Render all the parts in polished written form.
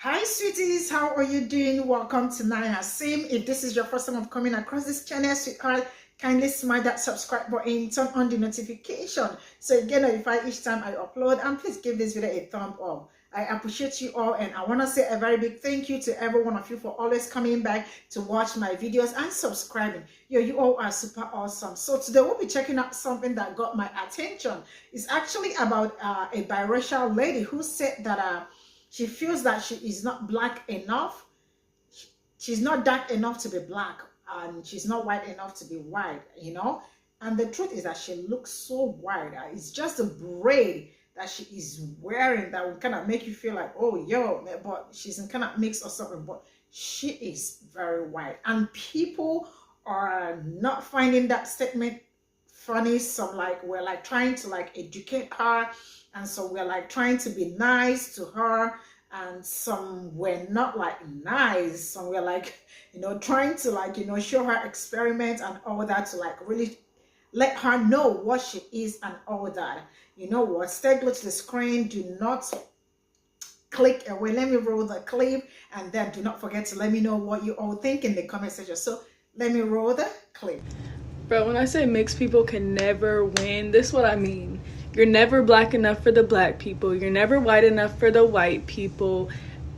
Hi sweeties, how are you doing? Welcome to Naya Sim. If this is your first time of coming across this channel, sweetheart, kindly smash that subscribe button, turn on the notification so you get notified each time I upload, and please give this video a thumb up. I appreciate you all, and I want to say a very big thank you to every one of you for always coming back to watch my videos and subscribing. You all are super awesome. So today we'll be checking out something that got my attention. It's actually about a biracial lady who said that she feels that she is not black enough. She's not dark enough to be black, and she's not white enough to be white, you know. And the truth is that she looks so white. It's just a braid that she is wearing that will kind of make you feel like, oh, yo, but she's in kind of mix or something. But she is very white, and people are not finding that statement funny. Some we're like trying to educate her, and so we're like trying to be nice to her, and some were not like nice. Some were like, trying to show her experiments and all that, to really let her know what she is and all that. You know what? Stay glued to the screen. Do not click away. Let me roll the clip, and then do not forget to let me know what you all think in the comment section. So let me roll the clip. Bro, when I say mixed people can never win, this is what I mean. You're never black enough for the black people. You're never white enough for the white people.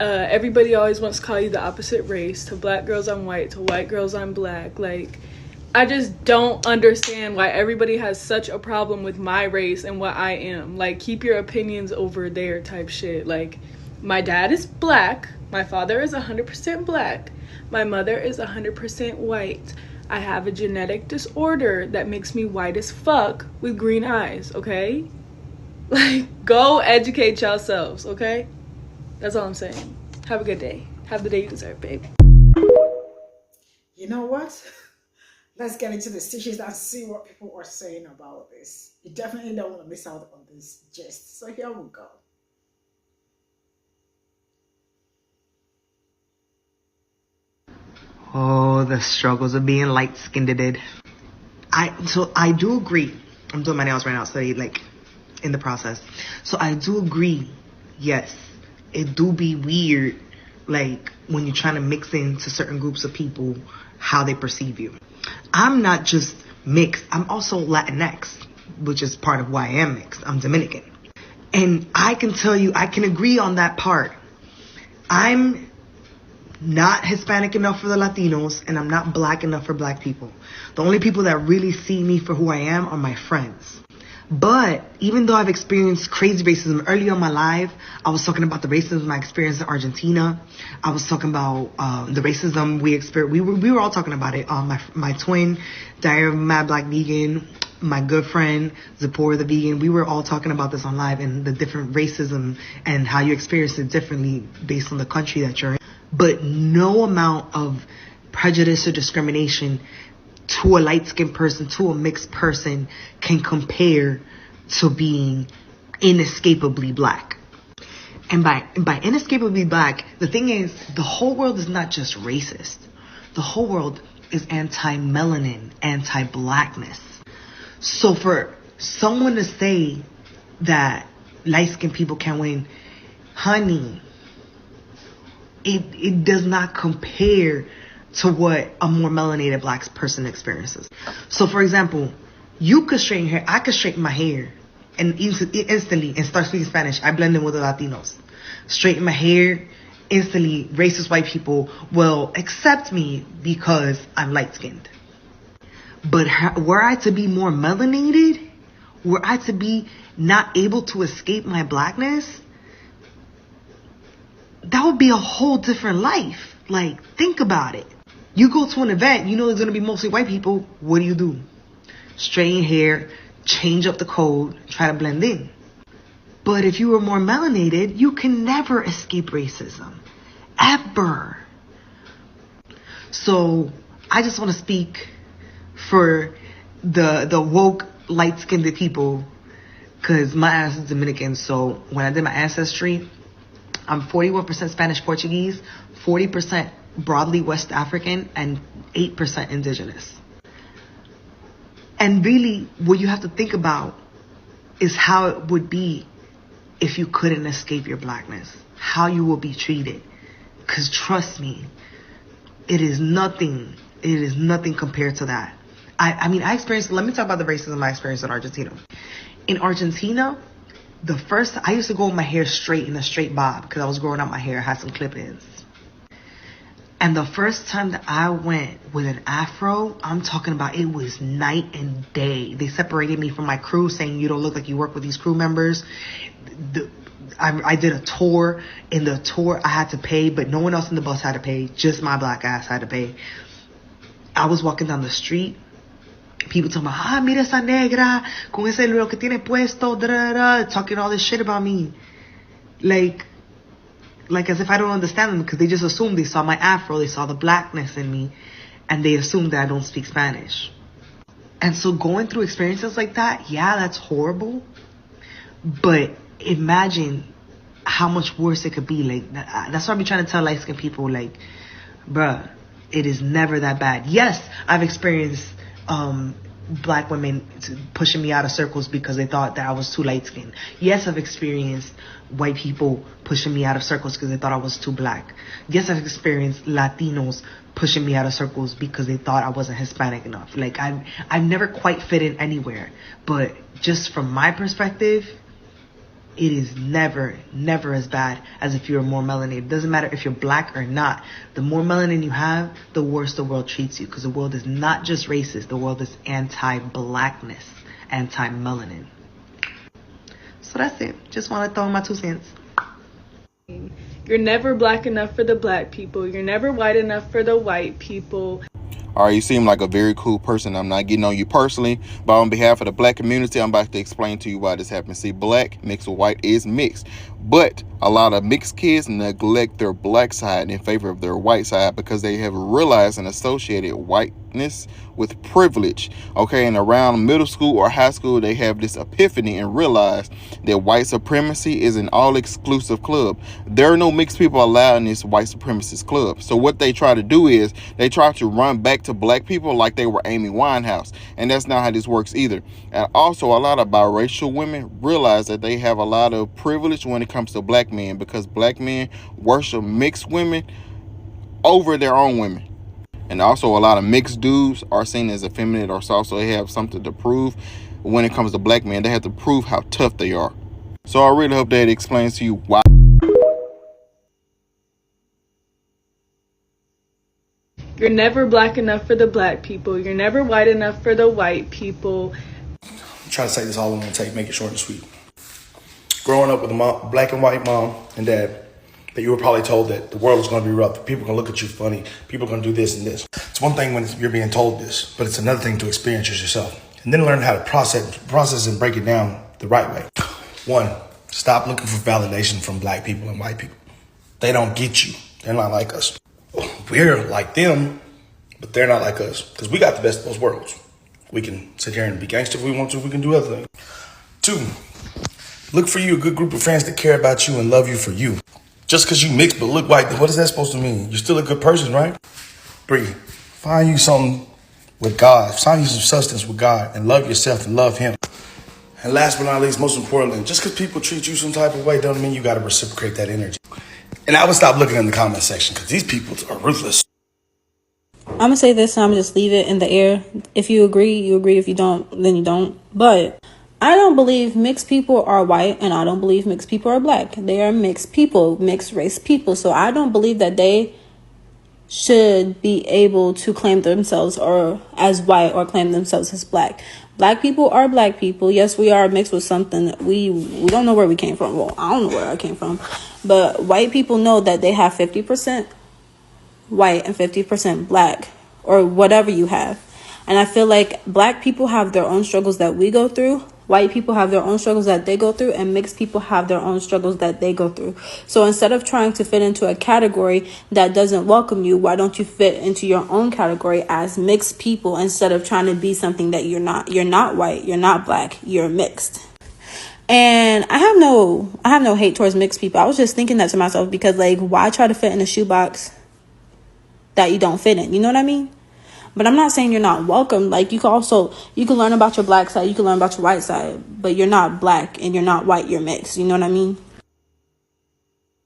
Everybody always wants to call you the opposite race. To black girls, I'm white. To white girls, I'm black. Like, I just don't understand why everybody has such a problem with my race and what I am. Like, keep your opinions over there type shit. Like, my dad is black. My father is 100% black. My mother is 100% white. I have a genetic disorder that makes me white as fuck with green eyes, okay? Like, go educate yourselves, okay? That's all I'm saying. Have a good day. Have the day you deserve, babe. You know what? Let's get into the stitches and see what people are saying about this. You definitely don't want to miss out on this gist. So here we go. Oh, the struggles of being light-skinned. I do agree. I'm doing my nails right now, so in the process. So I do agree. Yes, it do be weird, when you're trying to mix into certain groups of people, how they perceive you. I'm not just mixed. I'm also Latinx, which is part of why I am mixed. I'm Dominican, and I can tell you, I can agree on that part. I'm not Hispanic enough for the Latinos, and I'm not black enough for black people. The only people that really see me for who I am are my friends. But even though I've experienced crazy racism earlier in my life, I was talking about the racism I experienced in Argentina. I was talking about the racism we experienced. We were all talking about it. My twin, Diary of a Mad Black Vegan, my good friend Zipporah the vegan, we were all talking about this on live, and the different racism and how you experience it differently based on the country that you're in. But no amount of prejudice or discrimination to a light-skinned person, to a mixed person, can compare to being inescapably black. And by inescapably black, the thing is, the whole world is not just racist. The whole world is anti-melanin, anti-blackness. So for someone to say that light-skinned people can win, honey, it does not compare to what a more melanated black person experiences. So, for example, you could straighten hair. I could straighten my hair and instantly and start speaking Spanish. I blend in with the Latinos. Straighten my hair, instantly racist white people will accept me because I'm light-skinned. But were I to be more melanated, were I to be not able to escape my blackness, that would be a whole different life. Think about it. You go to an event, you know there's going to be mostly white people. What do? Straighten hair, change up the code, try to blend in. But if you were more melanated, you can never escape racism. Ever. So I just want to speak for the woke, light-skinned people, because my ass is Dominican. So when I did my ancestry, I'm 41% Spanish Portuguese, 40% broadly West African, and 8% indigenous. And really, what you have to think about is how it would be if you couldn't escape your blackness, how you will be treated. Because trust me, it is nothing. It is nothing compared to that. I mean, let me talk about the racism I experienced in Argentina. In Argentina, I used to go with my hair straight in a straight bob because I was growing out my hair. I had some clip-ins. And the first time that I went with an afro, I'm talking about it was night and day. They separated me from my crew saying, you don't look like you work with these crew members. I did a tour. In the tour, I had to pay, but no one else in the bus had to pay. Just my black ass had to pay. I was walking down the street. People talking about, mira esa negra, con ese lo que tiene puesto, talking all this shit about me. Like as if I don't understand them, because they just assumed they saw my afro, they saw the blackness in me, and they assumed that I don't speak Spanish. And so going through experiences like that, yeah, that's horrible. But imagine how much worse it could be. Like, that's why I be trying to tell light-skinned people, like, bruh, it is never that bad. Yes, I've experienced black women pushing me out of circles because they thought that I was too light-skinned. Yes, I've experienced white people pushing me out of circles because they thought I was too black. Yes, I've experienced Latinos pushing me out of circles because they thought I wasn't Hispanic enough. Like, I've never quite fit in anywhere. But just from my perspective, it is never as bad as if you're more melanated. It doesn't matter if you're black or not. The more melanin you have, the worse the world treats you. Because the world is not just racist. The world is anti-blackness, anti-melanin. So that's it. Just want to throw in my 2 cents. You're never black enough for the black people. You're never white enough for the white people. All right, you seem like a very cool person. I'm not getting on you personally, but on behalf of the black community, I'm about to explain to you why this happens. See, black mixed with white is mixed, but a lot of mixed kids neglect their black side in favor of their white side because they have realized and associated whiteness with privilege. Okay, and around middle school or high school, they have this epiphany and realize that white supremacy is an all-exclusive club. There are no mixed people allowed in this white supremacist club. So what they try to do is they try to run back to black people like they were Amy Winehouse, and that's not how this works either. And also, a lot of biracial women realize that they have a lot of privilege when it comes to black men because black men worship mixed women over their own women. And also, a lot of mixed dudes are seen as effeminate or soft, so they have something to prove. When it comes to black men, they have to prove how tough they are. So I really hope that explains to you why. You're never black enough for the black people. You're never white enough for the white people. I'm trying to say this all in one take, make it short and sweet. Growing up with a black and white mom and dad, that you were probably told that the world is going to be rough. People are going to look at you funny. People are going to do this and this. It's one thing when you're being told this, but it's another thing to experience it yourself. And then learn how to process and break it down the right way. 1, stop looking for validation from black people and white people. They don't get you. They're not like us. We're like them, but they're not like us. Because we got the best of both worlds. We can sit here and be gangster if we want to. We can do other things. 2, look for you a good group of friends that care about you and love you for you. Just because you mixed but look white, what is that supposed to mean? You're still a good person, right? 3, find you something with God. Find you some substance with God and love yourself and love him. And last but not least, most importantly, just because people treat you some type of way doesn't mean you got to reciprocate that energy. And I would stop looking in the comment section because these people are ruthless. I'm going to say this and I'm just leave it in the air. If you agree, you agree. If you don't, then you don't. But I don't believe mixed people are white and I don't believe mixed people are black. They are mixed people, mixed race people. So I don't believe that they should be able to claim themselves or as white or claim themselves as black. Black people are black people. Yes, we are mixed with something. We don't know where we came from. Well, I don't know where I came from. But white people know that they have 50% white and 50% black or whatever you have. And I feel like black people have their own struggles that we go through. White people have their own struggles that they go through, and mixed people have their own struggles that they go through. So instead of trying to fit into a category that doesn't welcome you, why don't you fit into your own category as mixed people instead of trying to be something that you're not? You're not white, you're not black, you're mixed. And I have no hate towards mixed people. I was just thinking that to myself because, like, why try to fit in a shoebox that you don't fit in? You know what I mean? But I'm not saying you're not welcome. Like, you can learn about your black side, you can learn about your white side, but you're not black and you're not white, you're mixed. You know what I mean?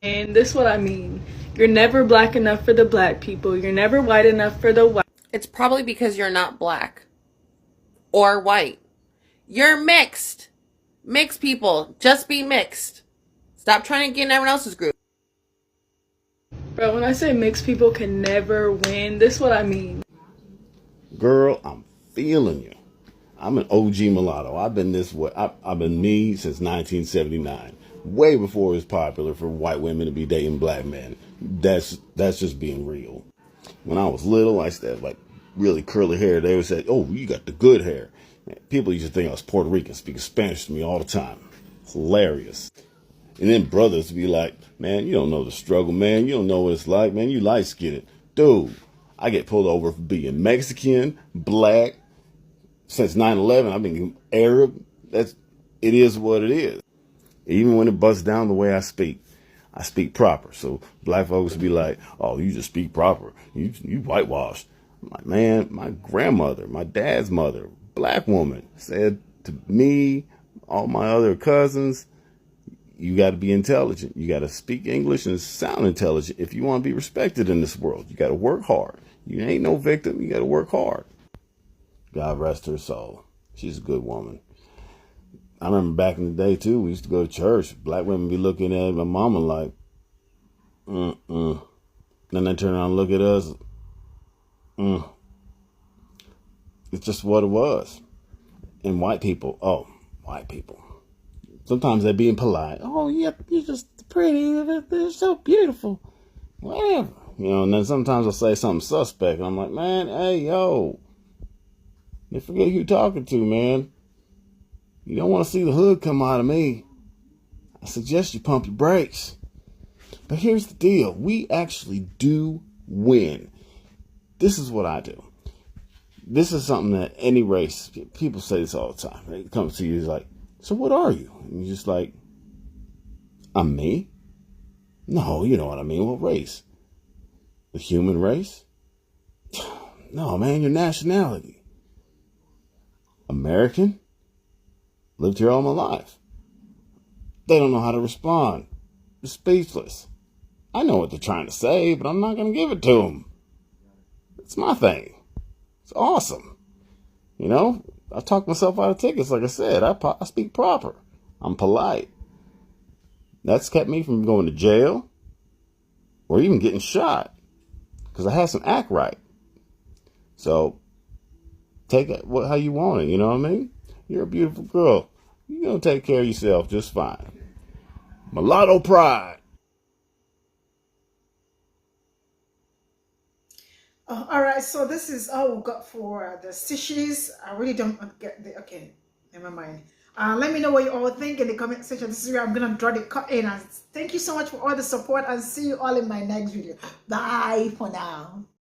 And this is what I mean. You're never black enough for the black people. You're never white enough for the white. It's probably because you're not black or white. You're mixed. Mixed people. Just be mixed. Stop trying to get in everyone else's group. Bro, when I say mixed people can never win, this is what I mean. Girl, I'm feeling you. I'm an OG mulatto. I've been this way. I've been me since 1979. Way before it was popular for white women to be dating black men. That's just being real. When I was little, I used to have like really curly hair. They would say, "Oh, you got the good hair." People used to think I was Puerto Rican, speaking Spanish to me all the time. Hilarious. And then brothers would be like, "Man, you don't know the struggle, man. You don't know what it's like, man. You light skinned." Dude, I get pulled over for being Mexican, black. Since 9/11, I've been Arab. It is what it is. Even when it busts down the way I speak proper. So black folks would be like, "Oh, you just speak proper. You whitewashed." I'm like, man, my grandmother, my dad's mother, black woman, said to me, all my other cousins, you got to be intelligent. You got to speak English and sound intelligent if you want to be respected in this world. You got to work hard. You ain't no victim. You got to work hard. God rest her soul. She's a good woman. I remember back in the day, too, we used to go to church. Black women be looking at my mama like, Then they turn around and look at us. It's just what it was. And white people, sometimes they're being polite. "Oh, yeah, you're just pretty. They're so beautiful." Whatever. And then sometimes I'll say something suspect. And I'm like, man, hey, yo. You forget who you're talking to, man. You don't want to see the hood come out of me. I suggest you pump your brakes. But here's the deal. We actually do win. This is what I do. This is something that any race, people say this all the time. They come to you, like, "So what are you?" And you're just like, "I'm me." No, you know what I mean. What race? The human race? No, man, your nationality. American? Lived here all my life. They don't know how to respond. They're speechless. I know what they're trying to say, but I'm not going to give it to them. It's my thing. It's awesome. I talk myself out of tickets. Like I said, I speak proper. I'm polite. That's kept me from going to jail or even getting shot because I had some act right. So take it how you want it. You know what I mean? You're a beautiful girl. You're going to take care of yourself just fine. Mulatto pride. All right, so this is all we got for the stitches. I really don't get okay, never mind. Let me know what you all think in the comment section. This is where I'm gonna draw the cut in. And thank you so much for all the support, and see you all in my next video. Bye for now.